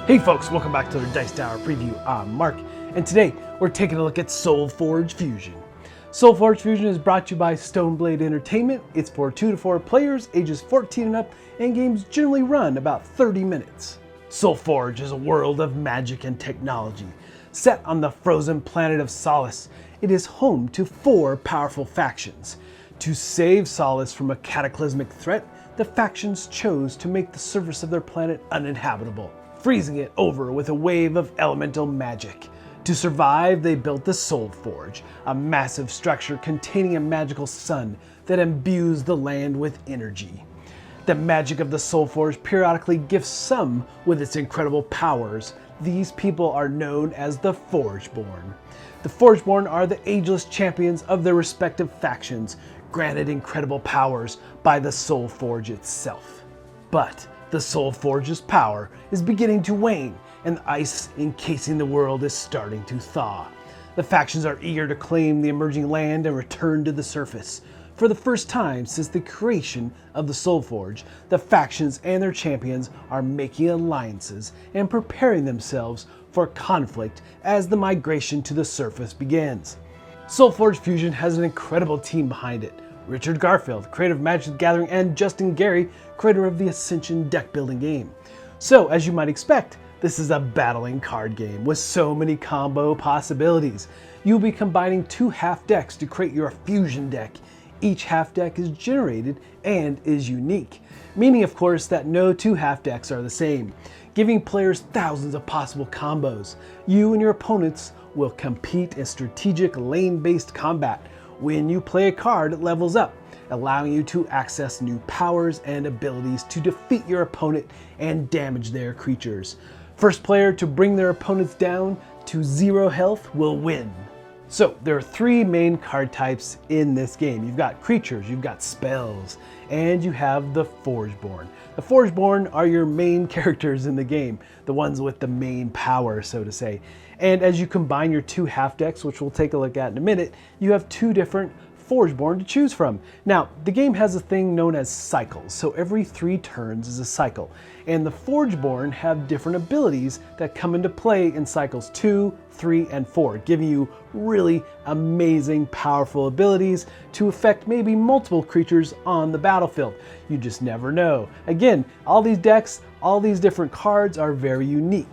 Hey folks, welcome back to the Dice Tower preview. I'm Mark, and today we're taking a look at SolForge Fusion. SolForge Fusion is brought to you by Stoneblade Entertainment. It's for 2 to 4 players, ages 14 and up, and games generally run about 30 minutes. SolForge is a world of magic and technology. Set on the frozen planet of Solace, it is home to 4 powerful factions. To save Solace from a cataclysmic threat, the factions chose to make the surface of their planet uninhabitable, freezing it over with a wave of elemental magic. To survive, they built the SolForge, a massive structure containing a magical sun that imbues the land with energy. The magic of the SolForge periodically gifts some with its incredible powers. These people are known as the Forgeborn. The Forgeborn are the ageless champions of their respective factions, granted incredible powers by the SolForge itself. But the SolForge's power is beginning to wane, and the ice encasing the world is starting to thaw. The factions are eager to claim the emerging land and return to the surface. For the first time since the creation of the SolForge, the factions and their champions are making alliances and preparing themselves for conflict as the migration to the surface begins. SolForge Fusion has an incredible team behind it. Richard Garfield, creator of Magic the Gathering, and Justin Gary, creator of the Ascension Deckbuilding Game. So, as you might expect, this is a battling card game with so many combo possibilities. You'll be combining 2 half decks to create your fusion deck. Each half deck is generated and is unique, meaning of course that no 2 half decks are the same, giving players thousands of possible combos. You and your opponents will compete in strategic lane-based combat. When you play a card, it levels up, allowing you to access new powers and abilities to defeat your opponent and damage their creatures. First player to bring their opponents down to 0 health will win. So there are 3 main card types in this game. You've got creatures, you've got spells, and you have the Forgeborn. The Forgeborn are your main characters in the game, the ones with the main power, so to say. And as you combine your 2 half decks, which we'll take a look at in a minute, you have 2 different Forgeborn to choose from. Now, the game has a thing known as cycles, so every 3 turns is a cycle. And the Forgeborn have different abilities that come into play in cycles 2, 3, and 4, giving you really amazing, powerful abilities to affect maybe multiple creatures on the battlefield. You just never know. Again, all these decks, all these different cards are very unique.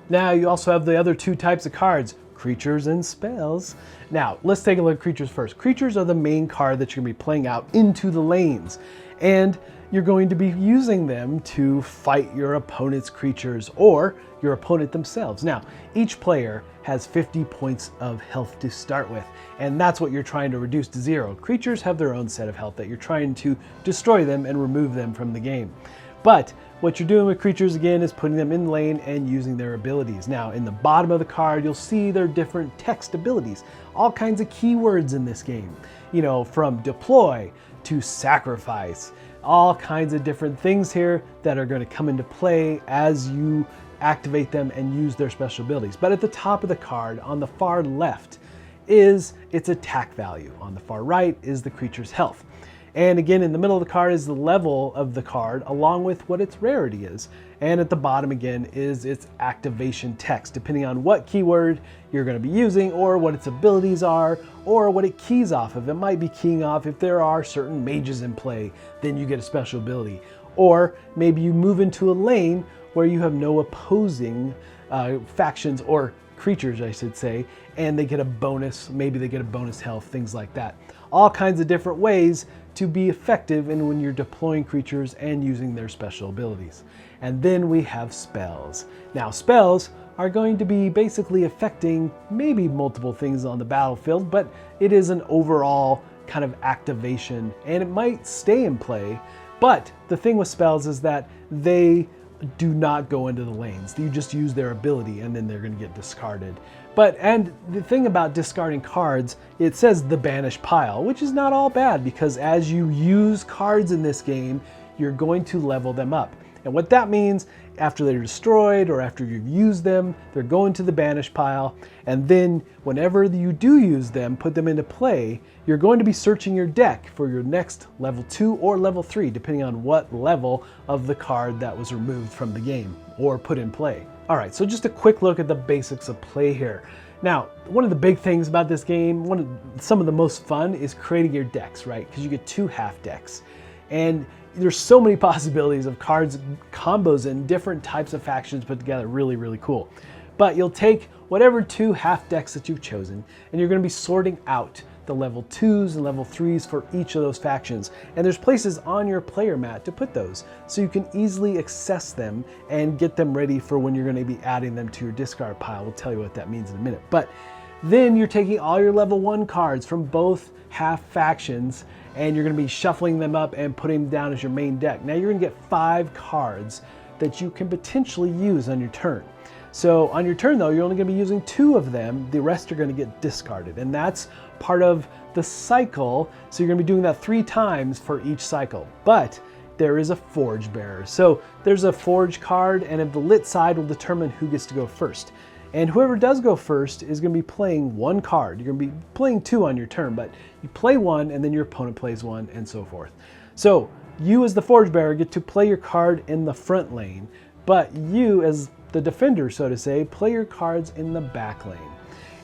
Now, you also have the other 2 types of cards, creatures and spells. Now, let's take a look at creatures first. Creatures are the main card that you're going to be playing out into the lanes, and you're going to be using them to fight your opponent's creatures or your opponent themselves. Now, each player has 50 points of health to start with, and that's what you're trying to reduce to 0. Creatures have their own set of health that you're trying to destroy them and remove them from the game. But what you're doing with creatures again is putting them in lane and using their abilities. Now, in the bottom of the card, you'll see their different text abilities, all kinds of keywords in this game. You know, from deploy to sacrifice, all kinds of different things here that are going to come into play as you activate them and use their special abilities. But at the top of the card, on the far left, is its attack value. On the far right is the creature's health. And again, in the middle of the card is the level of the card along with what its rarity is. And at the bottom again is its activation text, depending on what keyword you're going to be using or what its abilities are or what it keys off of. It might be keying off if there are certain mages in play, then you get a special ability. Or maybe you move into a lane where you have no opposing factions or creatures, I should say, and they get a bonus, maybe they get a bonus health, things like that. All kinds of different ways to be effective in when you're deploying creatures and using their special abilities. And then we have spells. Now, spells are going to be basically affecting maybe multiple things on the battlefield, but it is an overall kind of activation and it might stay in play. But the thing with spells is that they do not go into the lanes. You just use their ability and then they're going to get discarded. And the thing about discarding cards, it says the banish pile, which is not all bad because as you use cards in this game, you're going to level them up. And what that means, after they're destroyed or after you've used them, they're going to the banish pile. And then whenever you do use them, put them into play, you're going to be searching your deck for your next level 2 or level 3, depending on what level of the card that was removed from the game or put in play. All right, so just a quick look at the basics of play here. Now, one of the big things about this game, some of the most fun is creating your decks, right? Because you get 2 half decks. And there's so many possibilities of cards, combos, and different types of factions put together. Really, really cool. But you'll take whatever 2 half decks that you've chosen, and you're going to be sorting out the level 2s and level 3s for each of those factions. And there's places on your player mat to put those, so you can easily access them and get them ready for when you're going to be adding them to your discard pile. We'll tell you what that means in a minute. But then you're taking all your level 1 cards from both half factions, and you're going to be shuffling them up and putting them down as your main deck. Now you're going to get 5 cards that you can potentially use on your turn. So on your turn though, you're only going to be using 2 of them. The rest are going to get discarded, and that's part of the cycle. So you're going to be doing that 3 times for each cycle. But there is a forge bearer. So there's a forge card, and if the lit side will determine who gets to go first. And whoever does go first is going to be playing 1 card. You're going to be playing 2 on your turn, but you play 1 and then your opponent plays 1 and so forth. So you as the forge bearer get to play your card in the front lane, but you as the defender, so to say, play your cards in the back lane.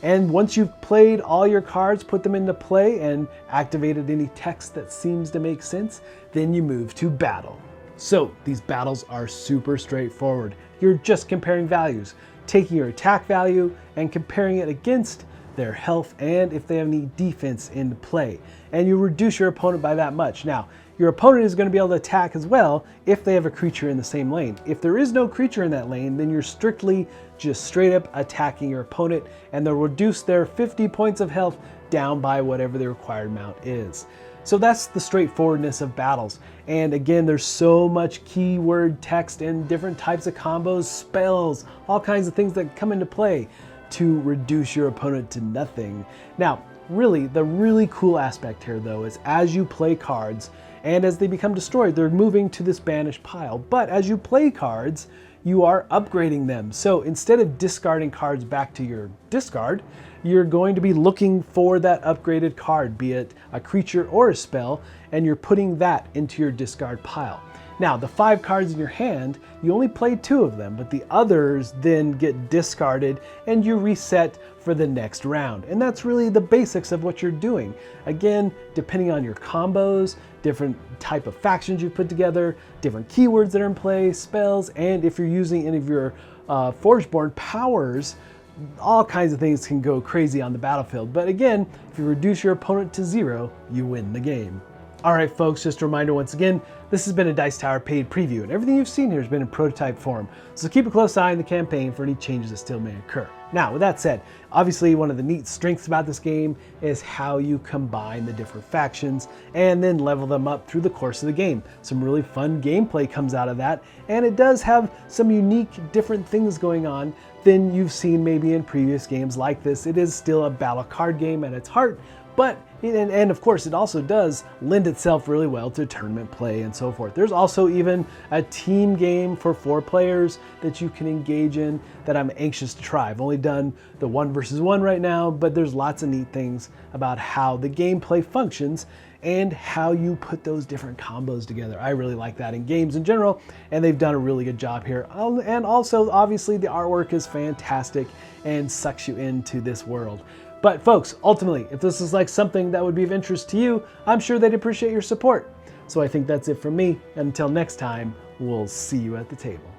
And once you've played all your cards, put them into play and activated any text that seems to make sense, then you move to battle. So these battles are super straightforward. You're just comparing values, taking your attack value and comparing it against their health and if they have any defense into play. And you reduce your opponent by that much. Now, your opponent is going to be able to attack as well if they have a creature in the same lane. If there is no creature in that lane, then you're strictly just straight up attacking your opponent, and they'll reduce their 50 points of health down by whatever the required amount is. So that's the straightforwardness of battles. And again, there's so much keyword text and different types of combos, spells, all kinds of things that come into play to reduce your opponent to nothing. Now, really, the really cool aspect here though is as you play cards and as they become destroyed, they're moving to this banished pile. But as you play cards, you are upgrading them. So instead of discarding cards back to your discard, you're going to be looking for that upgraded card, be it a creature or a spell, and you're putting that into your discard pile. Now, the 5 cards in your hand, you only play 2 of them, but the others then get discarded and you reset for the next round. And that's really the basics of what you're doing. Again, depending on your combos, different type of factions you put together, different keywords that are in play, spells, and if you're using any of your Forgeborn powers, all kinds of things can go crazy on the battlefield. But again, if you reduce your opponent to 0, you win the game. All right, folks, just a reminder once again, this has been a Dice Tower paid preview, and everything you've seen here has been in prototype form. So keep a close eye on the campaign for any changes that still may occur. Now, with that said, obviously one of the neat strengths about this game is how you combine the different factions and then level them up through the course of the game. Some really fun gameplay comes out of that, and it does have some unique, different things going on than you've seen maybe in previous games like this. It is still a battle card game at its heart, but and of course it also does lend itself really well to tournament play and so forth. There's also even a team game for 4 players that you can engage in that I'm anxious to try. I've only done the 1 versus 1 right now, but there's lots of neat things about how the gameplay functions and how you put those different combos together. I really like that in games in general, and they've done a really good job here. And also, obviously, the artwork is fantastic and sucks you into this world. But folks, ultimately, if this is like something that would be of interest to you, I'm sure they'd appreciate your support. So I think that's it from me. And until next time, we'll see you at the table.